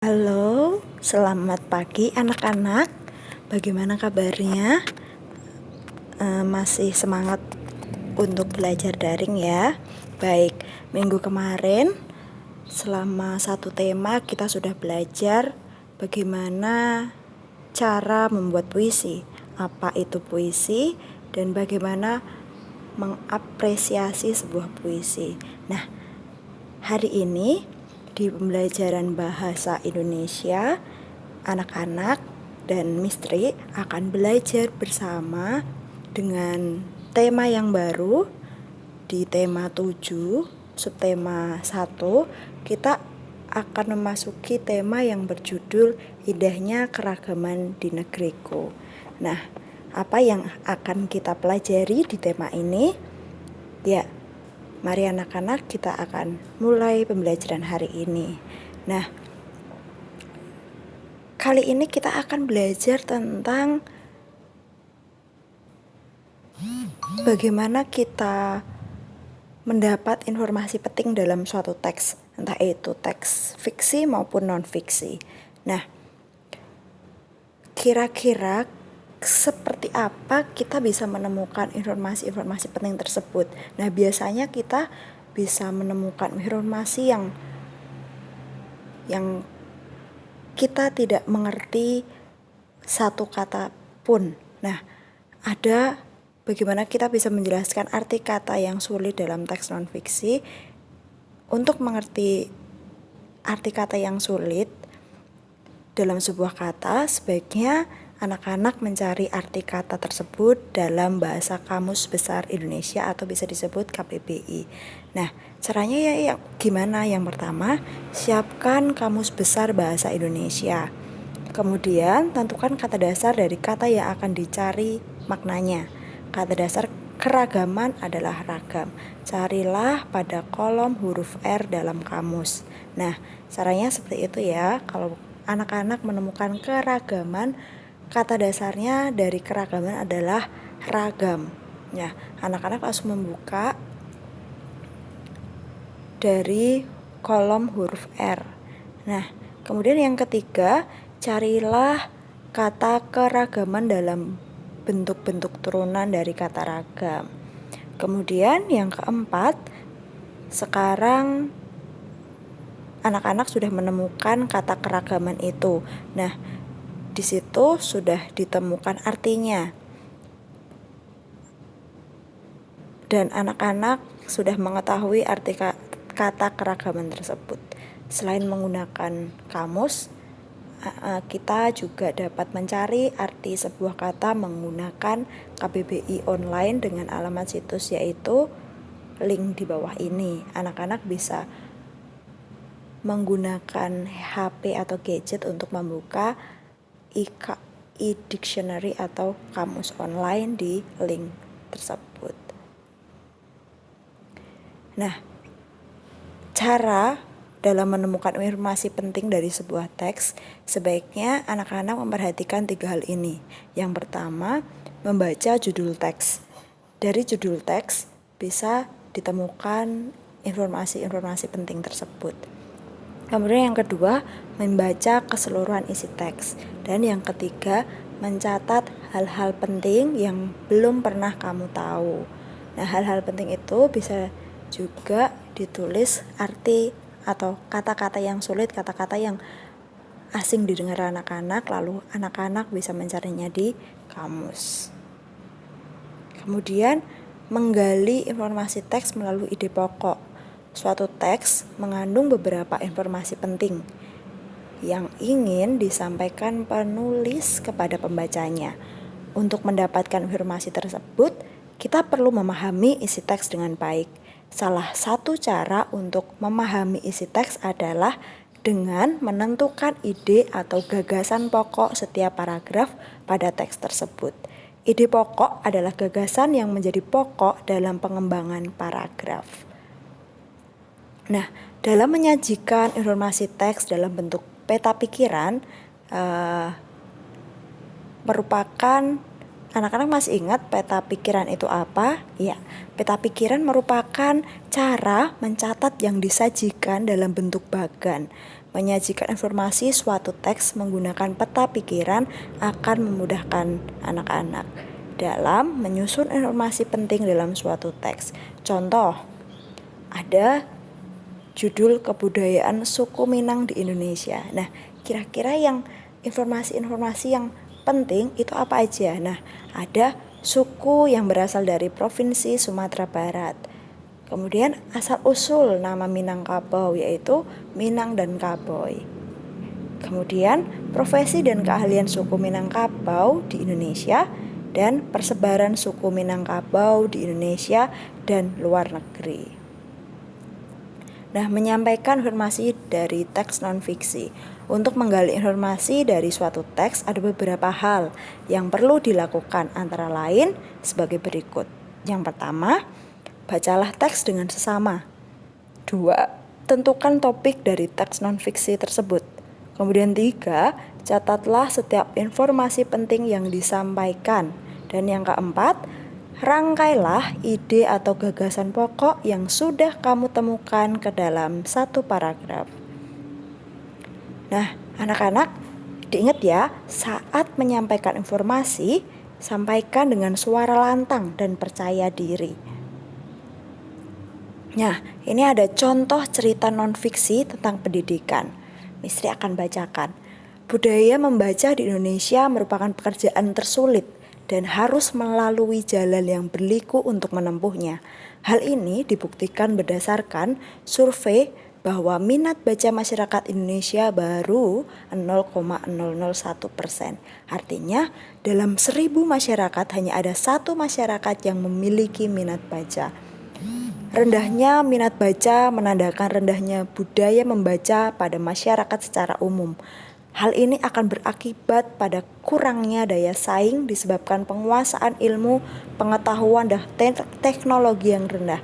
Halo, selamat pagi anak-anak. Bagaimana kabarnya? Masih semangat untuk belajar daring ya? Baik, minggu kemarin selama satu tema kita sudah belajar bagaimana cara membuat puisi, apa itu puisi, dan bagaimana mengapresiasi sebuah puisi. Nah, hari ini di pembelajaran bahasa Indonesia, anak-anak dan Mistri akan belajar bersama dengan tema yang baru. Di tema 7, subtema 1, kita akan memasuki tema yang berjudul Indahnya Keragaman di Negeriku. Nah, apa yang akan kita pelajari di tema ini? Ya, mari anak-anak kita akan mulai pembelajaran hari ini. Nah, kali ini kita akan belajar tentang bagaimana kita mendapat informasi penting dalam suatu teks, entah itu teks fiksi maupun non-fiksi. Nah, kira-kira seperti apa kita bisa menemukan informasi-informasi penting tersebut? Nah, biasanya kita bisa menemukan informasi yang kita tidak mengerti satu kata pun. Nah, ada bagaimana kita bisa menjelaskan arti kata yang sulit dalam teks non-fiksi. Untuk mengerti arti kata yang sulit dalam sebuah kata, sebaiknya anak-anak mencari arti kata tersebut dalam Bahasa Kamus Besar Indonesia atau bisa disebut KBBI. Nah, caranya ya gimana? Yang pertama, siapkan Kamus Besar Bahasa Indonesia. Kemudian, tentukan kata dasar dari kata yang akan dicari maknanya. Kata dasar keragaman adalah ragam. Carilah pada kolom huruf R dalam kamus. Nah, caranya seperti itu ya. Kalau anak-anak menemukan keragaman, kata dasarnya dari keragaman adalah ragam. Ya, anak-anak langsung membuka dari kolom huruf R. Nah, kemudian yang ketiga, carilah kata keragaman dalam bentuk-bentuk turunan dari kata ragam. Kemudian yang keempat, sekarang anak-anak sudah menemukan kata keragaman itu. Nah, di situ sudah ditemukan artinya. Dan anak-anak sudah mengetahui arti kata keragaman tersebut. Selain menggunakan kamus, kita juga dapat mencari arti sebuah kata menggunakan KBBI online dengan alamat situs, yaitu link di bawah ini. Anak-anak bisa menggunakan HP atau gadget untuk membuka e-dictionary atau kamus online di link tersebut. Nah, cara dalam menemukan informasi penting dari sebuah teks, sebaiknya anak-anak memperhatikan 3 hal ini. Yang pertama, membaca judul teks. Dari judul teks bisa ditemukan informasi-informasi penting tersebut. Kemudian yang kedua, membaca keseluruhan isi teks. Dan yang ketiga, mencatat hal-hal penting yang belum pernah kamu tahu. Nah, hal-hal penting itu bisa juga ditulis arti atau kata-kata yang sulit, kata-kata yang asing didengar anak-anak, lalu anak-anak bisa mencarinya di kamus. Kemudian, menggali informasi teks melalui ide pokok. Suatu teks mengandung beberapa informasi penting yang ingin disampaikan penulis kepada pembacanya. Untuk mendapatkan informasi tersebut, kita perlu memahami isi teks dengan baik. Salah satu cara untuk memahami isi teks adalah dengan menentukan ide atau gagasan pokok setiap paragraf pada teks tersebut. Ide pokok adalah gagasan yang menjadi pokok dalam pengembangan paragraf. Nah, dalam menyajikan informasi teks dalam bentuk peta pikiran, merupakan, anak-anak masih ingat peta pikiran itu apa? Ya, peta pikiran merupakan cara mencatat yang disajikan dalam bentuk bagan. Menyajikan informasi suatu teks menggunakan peta pikiran akan memudahkan anak-anak dalam menyusun informasi penting dalam suatu teks. Contoh, ada judul kebudayaan suku Minang di Indonesia. Nah, kira-kira yang informasi-informasi yang penting itu apa aja? Nah, ada suku yang berasal dari Provinsi Sumatera Barat. Kemudian asal-usul nama Minangkabau yaitu Minang dan Kaboy. Kemudian profesi dan keahlian suku Minangkabau di Indonesia dan persebaran suku Minangkabau di Indonesia dan luar negeri. Nah, menyampaikan informasi dari teks non-fiksi. Untuk menggali informasi dari suatu teks ada beberapa hal yang perlu dilakukan, antara lain sebagai berikut. Yang pertama, bacalah teks dengan sesama. 2. Tentukan topik dari teks non-fiksi tersebut. Kemudian 3. Catatlah setiap informasi penting yang disampaikan. Dan yang keempat, rangkailah ide atau gagasan pokok yang sudah kamu temukan ke dalam satu paragraf. Nah, anak-anak, diingat ya, saat menyampaikan informasi, sampaikan dengan suara lantang dan percaya diri. Nah, ini ada contoh cerita non-fiksi tentang pendidikan. Mistri akan bacakan. Budaya membaca di Indonesia merupakan pekerjaan tersulit dan harus melalui jalan yang berliku untuk menempuhnya. Hal ini dibuktikan berdasarkan survei bahwa minat baca masyarakat Indonesia baru 0,001%. Artinya, dalam 1000 masyarakat hanya ada 1 masyarakat yang memiliki minat baca. Rendahnya minat baca menandakan rendahnya budaya membaca pada masyarakat secara umum. Hal ini akan berakibat pada kurangnya daya saing disebabkan penguasaan ilmu, pengetahuan, dan teknologi yang rendah,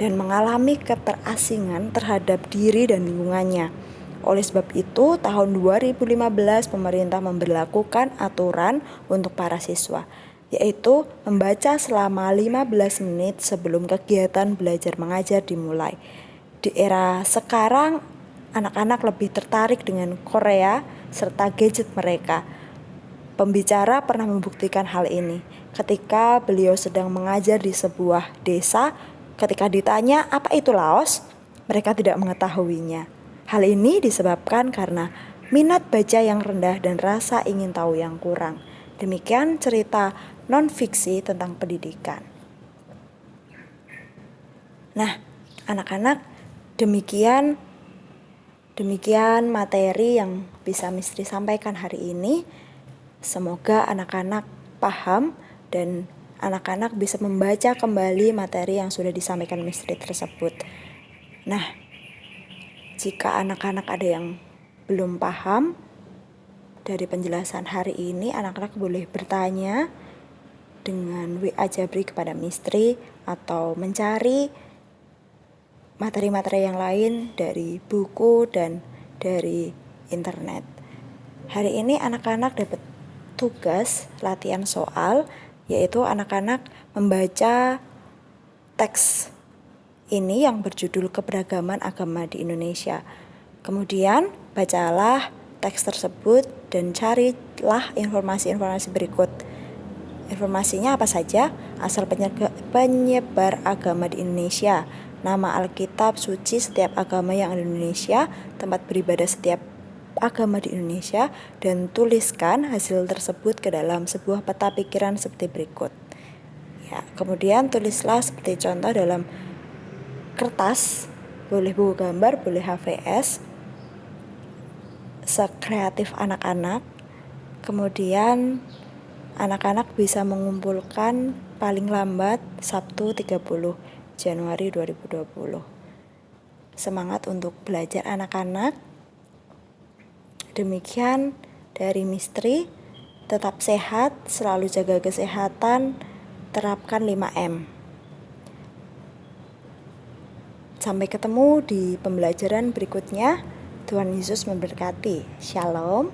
dan mengalami keterasingan terhadap diri dan lingkungannya. Oleh sebab itu, tahun 2015 pemerintah memberlakukan aturan untuk para siswa, yaitu membaca selama 15 menit sebelum kegiatan belajar mengajar dimulai. Di era sekarang, anak-anak lebih tertarik dengan Korea serta gadget mereka. Pembicara pernah membuktikan hal ini ketika beliau sedang mengajar di sebuah desa. Ketika ditanya apa itu Laos, mereka tidak mengetahuinya. Hal ini disebabkan karena minat baca yang rendah dan rasa ingin tahu yang kurang. Demikian cerita non-fiksi tentang pendidikan. Nah, anak-anak, demikian materi yang bisa Mistri sampaikan hari ini. Semoga anak-anak paham dan anak-anak bisa membaca kembali materi yang sudah disampaikan Mistri tersebut. Nah, jika anak-anak ada yang belum paham dari penjelasan hari ini, anak-anak boleh bertanya dengan WA Jabri kepada Mistri atau mencari materi-materi yang lain dari buku dan dari internet. Hari ini anak-anak dapat tugas latihan soal, yaitu anak-anak membaca teks ini yang berjudul Keberagaman Agama di Indonesia. Kemudian bacalah teks tersebut dan carilah informasi-informasi berikut. Informasinya apa saja? Asal penyebar agama di Indonesia, nama Alkitab suci setiap agama yang ada di Indonesia, tempat beribadah setiap agama di Indonesia, dan tuliskan hasil tersebut ke dalam sebuah peta pikiran seperti berikut. Ya, kemudian tulislah seperti contoh dalam kertas, boleh buku gambar, boleh HVS, sekreatif anak-anak. Kemudian anak-anak bisa mengumpulkan paling lambat Sabtu 30 Januari 2020. Semangat untuk belajar anak-anak. Demikian dari Mistri. Tetap sehat, selalu jaga kesehatan, terapkan 5M. Sampai ketemu di pembelajaran berikutnya. Tuhan Yesus memberkati. Shalom.